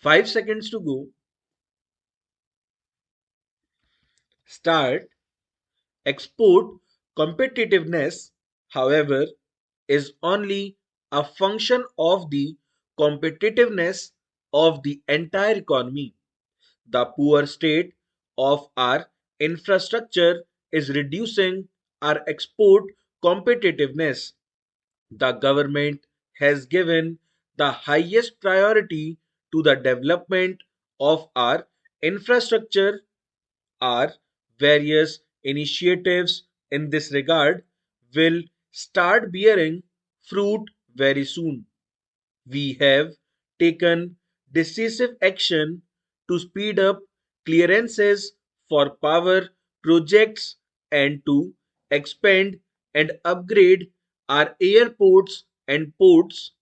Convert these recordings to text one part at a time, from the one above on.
5 seconds to go. Start. Export competitiveness, however, is only a function of the competitiveness of the entire economy. The poor state of our infrastructure is reducing our export competitiveness. The government has given the highest priority to the development of our infrastructure. Our various initiatives in this regard will start bearing fruit very soon. We have taken decisive action to speed up clearances for power projects and to expand and upgrade our airports and ports.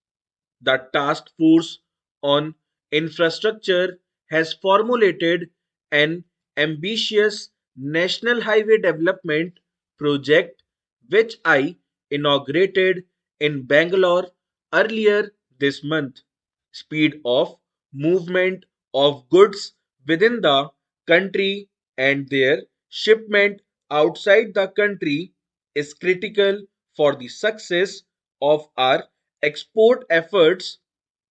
The task force on infrastructure has formulated an ambitious national highway development project which I inaugurated in Bangalore earlier this month. Speed of movement of goods within the country and their shipment outside the country is critical for the success of our export efforts.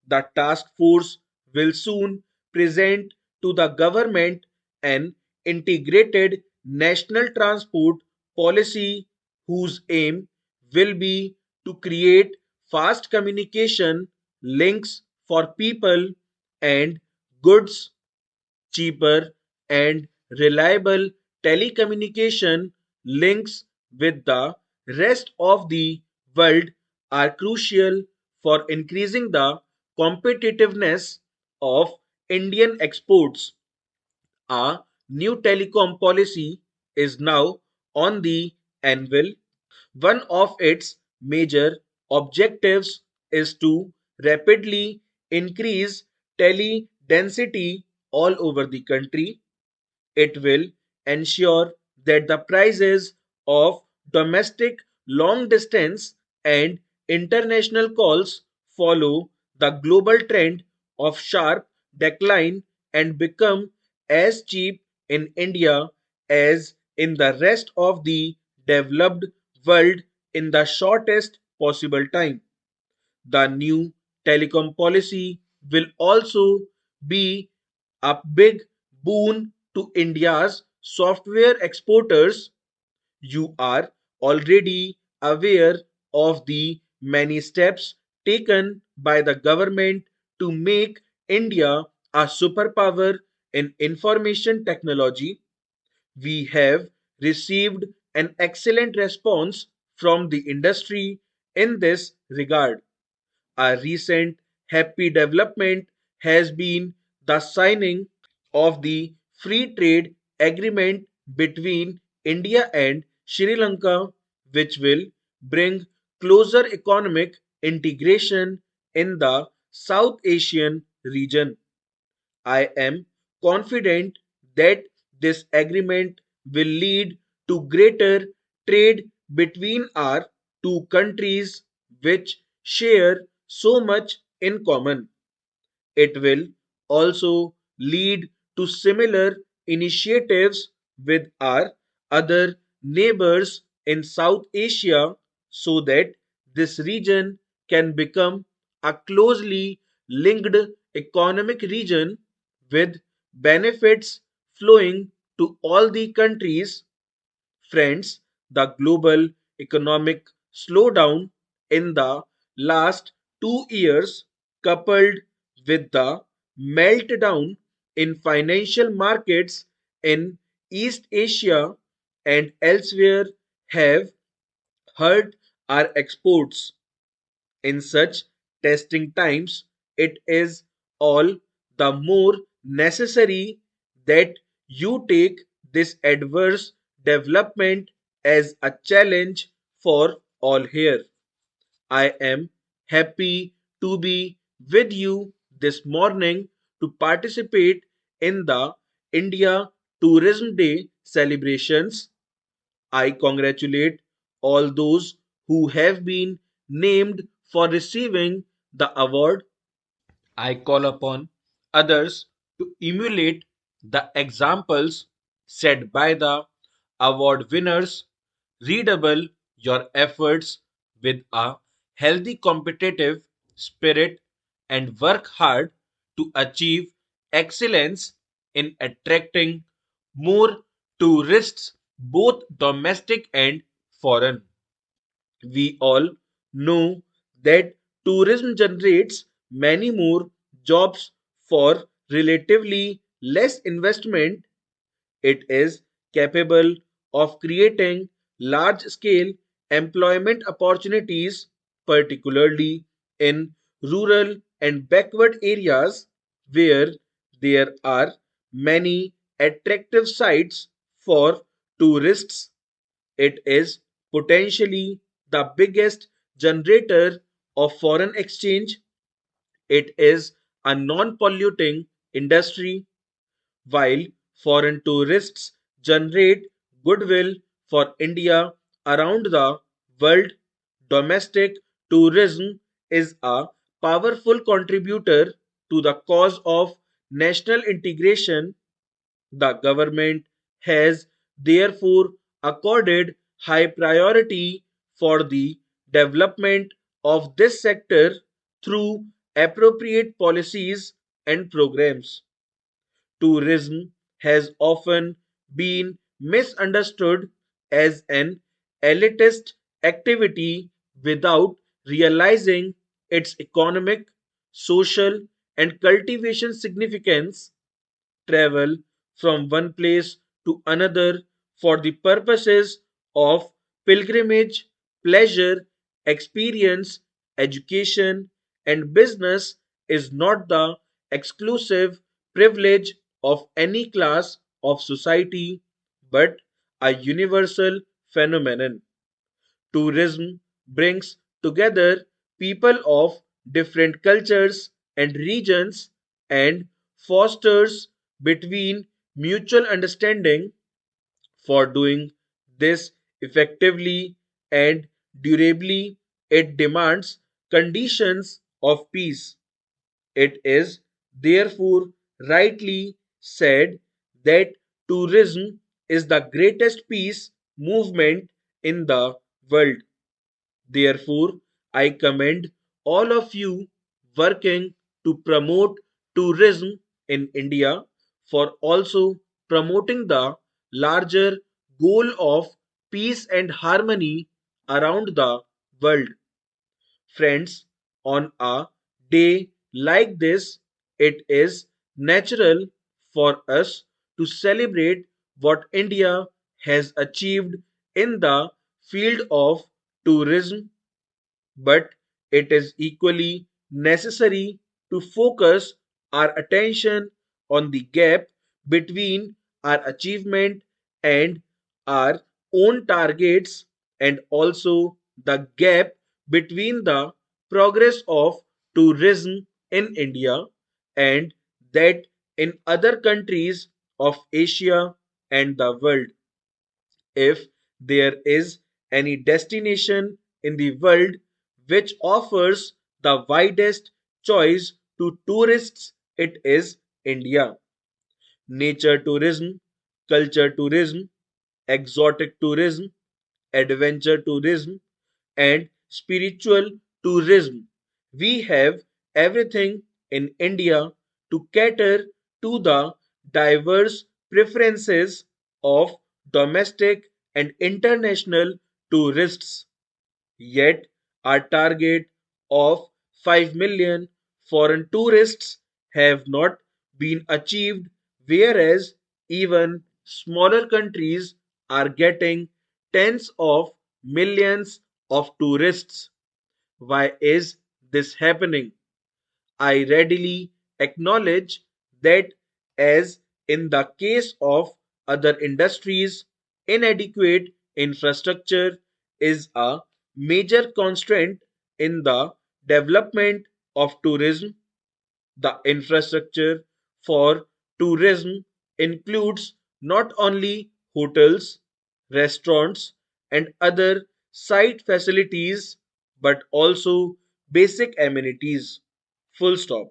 The task force will soon present to the government an integrated national transport policy whose aim will be to create fast communication links for people and goods. Cheaper and reliable telecommunication links with the rest of the world are crucial for increasing the competitiveness of Indian exports. A new telecom policy is now on the anvil. One of its major objectives is to rapidly increase tele density all over the country. It will ensure that the prices of domestic long distance and international calls follow the global trend of sharp decline and become as cheap in India as in the rest of the developed world in the shortest possible time. The new telecom policy will also be a big boon to India's software exporters. You are already aware of the many steps taken by the government to make India a superpower in information technology. We have received an excellent response from the industry in this regard. A recent happy development has been the signing of the free trade agreement between India and Sri Lanka, which will bring closer economic integration in the South Asian region. I am confident that this agreement will lead to greater trade between our two countries, which share so much in common. It will also lead to similar initiatives with our other neighbors in South Asia so that this region can become a closely linked economic region with benefits flowing to all the countries. Friends, the global economic slowdown in the last 2 years, coupled with the meltdown in financial markets in East Asia and elsewhere, have hurt our exports. In such testing times, it is all the more necessary that you take this adverse development as a challenge for all here. I am happy to be with you this morning to participate in the India Tourism Day celebrations. I congratulate all those who have been named for receiving the award. I call upon others to emulate the examples set by the award winners. Redouble your efforts with a healthy competitive spirit and work hard to achieve excellence in attracting more tourists, both domestic and foreign. We all know that tourism generates many more jobs for relatively less investment. It is capable of creating large scale employment opportunities, particularly in rural and backward areas where there are many attractive sites for tourists. It is potentially the biggest generator of foreign exchange. It is a non polluting industry. While foreign tourists generate goodwill for India around the world, domestic tourism is a powerful contributor to the cause of national integration. The government has therefore accorded high priority for the development of this sector through appropriate policies and programs. Tourism has often been misunderstood as an elitist activity without realizing its economic, social, and cultivation significance. Travel from one place to another for the purposes of pilgrimage, pleasure, experience, education, and business is not the exclusive privilege of any class of society but a universal phenomenon. Tourism brings together people of different cultures and regions and fosters between mutual understanding. For doing this effectively and durably, it demands conditions of peace. It is therefore rightly said that tourism is the greatest peace movement in the world. Therefore, I commend all of you working to promote tourism in India for also promoting the larger goal of peace and harmony around the world. Friends, on a day like this, it is natural for us to celebrate what India has achieved in the field of tourism, but it is equally necessary to focus our attention on the gap between our achievement and our own targets, and also the gap between the progress of tourism in India and that in other countries of Asia and the world. If there is any destination in the world which offers the widest choice to tourists, it is India. Nature tourism, culture tourism, exotic tourism, adventure tourism, and spiritual tourism. We have everything in India to cater to the diverse preferences of domestic and international tourists. Yet, our target of 5 million foreign tourists have not been achieved, whereas even smaller countries are getting tens of millions of tourists. Why is this happening? I readily acknowledge that, as in the case of other industries, inadequate infrastructure is a major constraint in the development of tourism. The infrastructure for tourism includes not only hotels, restaurants, and other site facilities but also basic amenities. Full stop.